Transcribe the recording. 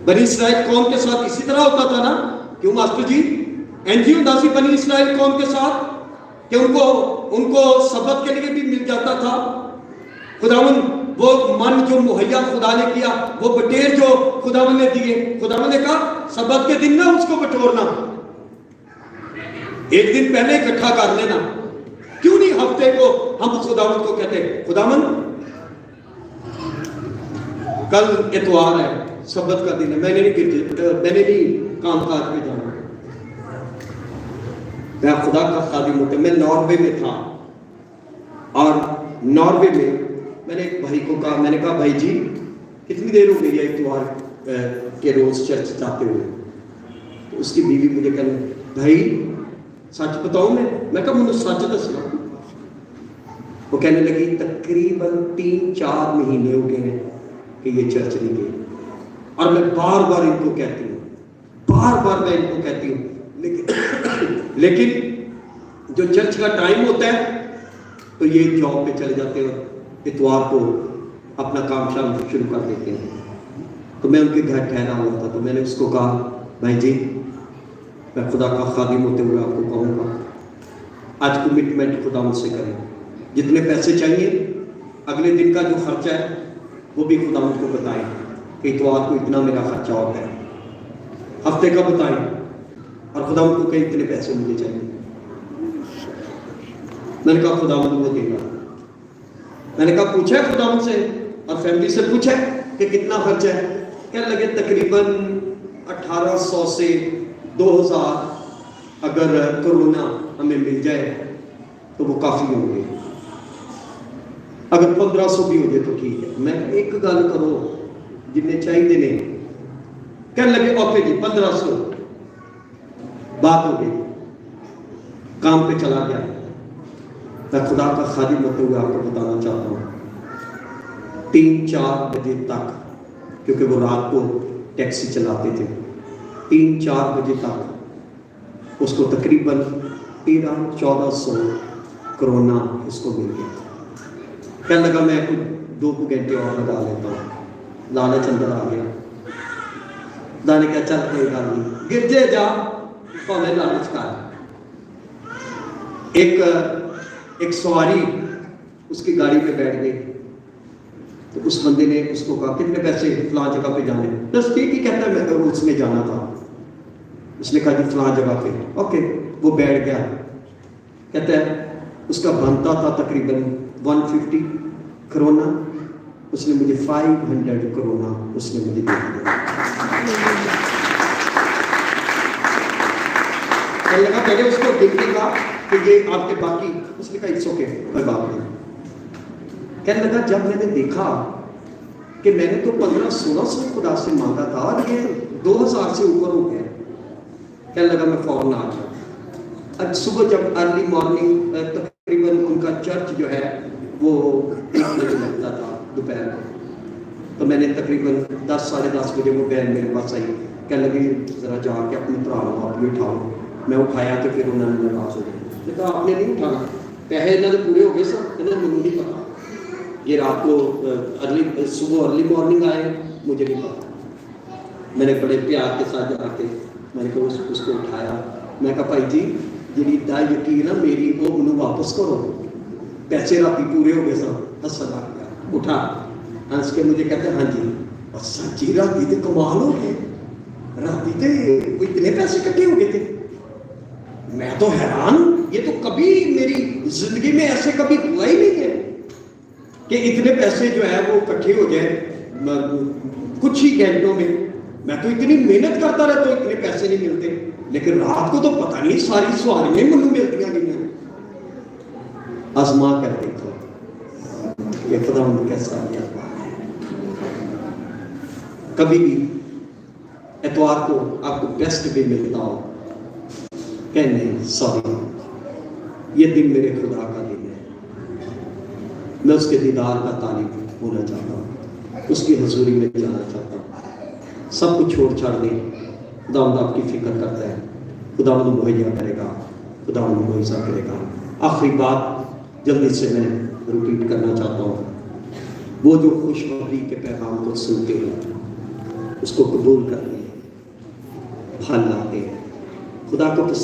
बनी इसराइल कौम के साथ इसी तरह होता था ना? क्यों मास्टर जी? एनजीओ दासी बनी इसराइल कौम के साथ कि उनको सबत के लिए भी मिल जाता था। खुदावन वो मन जो मुहैया खुदा ने किया, वो बटेर जो खुदावन ने दिए, खुदावन ने कहा सबत के दिन ना उसको बटोरना, एक दिन पहले इकट्ठा कर लेना। क्यों नहीं हफ्ते को हम खुदावन को कहते खुदावन कल इतवार है, सबत का दिन है, मैंने नहीं काम काज पे जाना। मैं खुदा का खादिम होता, मैं नॉर्वे में था और नॉर्वे में मैंने एक भाई को कहा, मैंने कहा भाई जी कितनी देर हो गई है इतवार के रोज चर्च जाते हुए? तो उसकी बीवी मुझे कहने भाई सच बताऊं मैं कहा मुझे सच दसना। वो कहने लगी तकरीबन 3-4 महीने हो गए हैं कि ये चर्च नहीं गई, और मैं बार बार इनको कहती हूँ, मैं इनको कहती हूँ, लेकिन जो चर्च का टाइम होता है तो ये जॉब पे चले जाते हैं, इतवार को अपना काम शाम शुरू कर देते हैं। तो मैं उनके घर ठहरा हुआ था, तो मैंने उसको कहा भाई जी मैं खुदा का खादिम होते हुए आपको कहूँगा आज कमिटमेंट खुदा मुझसे करें, जितने पैसे चाहिए अगले दिन का जो खर्चा है वो भी खुदा मुझको बताएं कि इतवार को इतना मेरा खर्चा होता है, हफ्ते का बताएं, और खुदा मुझको कहीं इतने पैसे मुझे चाहिए। मैंने कहा खुदा मुझे वो देगा। मैंने कहा पूछा खुदा मुझसे और फैमिली से पूछा कि कितना खर्चा है? क्या लगे तकरीबन 1800 से 2000 अगर कोरोना हमें मिल जाए तो वो काफी होंगे, अगर 1500 भी हो जाए तो ठीक है। मैं एक गल करो जिन्हें चाहिए नहीं, कहने लगे ओके जी 1500, बात हो गई, काम पे चला गया। मैं खुदा का खादिम होते हुए आपको बताना चाहता हूँ 3-4 बजे तक, क्योंकि वो रात को टैक्सी चलाते थे, 3-4 बजे तक उसको तकरीबन 1300-1400 कोरोना उसको मिल गया। कहने लगा मैं कुछ 2 घंटे और लगा लेता हूँ, लालच अंदर आ गया। दाने क्या चल कोई गल नहीं, गिरजे जा भावे लालच कर। एक सवारी उसकी गाड़ी पे बैठ गई, तो उस बंदे ने उसको कहा कितने पैसे, फलां जगह पे जाने। बस ठीक ही कहता है मैं उसमें जाना था। उसने कहा जी फलां जगह पे, ओके। वो बैठ गया, कहता है उसका बनता था तकरीबन 150 कोरोना, उसने मुझे 500 कोरोना उसने मुझे दे दिया। लगा पहले उसको देखने का कि ये आपके बाकी, उसने कहा इट्स ओके कोई बात नहीं। कहने लगा जब मैंने देखा कि मैंने तो 1500-1600 खुदा से मांगा था और ये 2000 से ऊपर हो गया, कहने लगा मैं फौरन आ गया। आज सुबह जब अर्ली मॉर्निंग तकरीबन उनका चर्च जो है वो 1 बजे लगता था दोपहर को, तो मैंने तकरीबन 10-10:30 बजे वो बहन मेरे पास आई, कहने लगी जरा जाके अपने भरा आप भी उठाओ। मैं उठाया तो फिर उन्होंने नाराज हो गए, कहा आपने नहीं उठाना, पैसे इन्होंने पूरे हो गए सब, कहना मुझे नहीं पता, ये रात को सुबह अर्ली मॉर्निंग आए, मुझे नहीं पता। मैंने बड़े प्यार के साथ जाके मैंने कहा उसको उठाया। मैं कहा भाई जी जी दा यकीन ना मेरी वो मैनू वापस करो, पैसे राती पूरे हो गए सब। हंसन आ गया, उठा हंस के मुझे कहते हाँ जी, और सच्ची राती तो कमाल हो गए, राती तो इतने पैसे इकट्ठे हो गए थे। मैं तो हैरान, ये तो कभी मेरी जिंदगी में ऐसे कभी हुआ ही नहीं है कि इतने पैसे जो है वो इकट्ठे हो जाए कुछ ही घंटों में। मैं तो इतनी मेहनत करता रहता हूँ, इतने पैसे नहीं मिलते, लेकिन रात को तो पता नहीं सारी सवारियां मनु मिलती गई। आजमा कर देखो ये खुदा कैसा है। कभी भी एतवार को आपको बेस्ट भी मिलता हो, कहने सॉरी ये दिन मेरे खुदा का दिन है, मैं उसके दीदार का तारीफ होना चाहता हूँ, उसकी हजूरी में जाना चाहता हूँ। सब कुछ छोड़ छाड़ दें, खुदावंद आपकी फिक्र करता है, खुदावंद मुहैया करेगा, खुदावंद मुआवजा करेगा। आखिरी बात जल्दी से मैं रिपीट करना चाहता हूँ, वो जो खुशखबरी के पैगाम को सुनते हैं उसको कबूल कर लिए, फल लाते हैं। खुदा को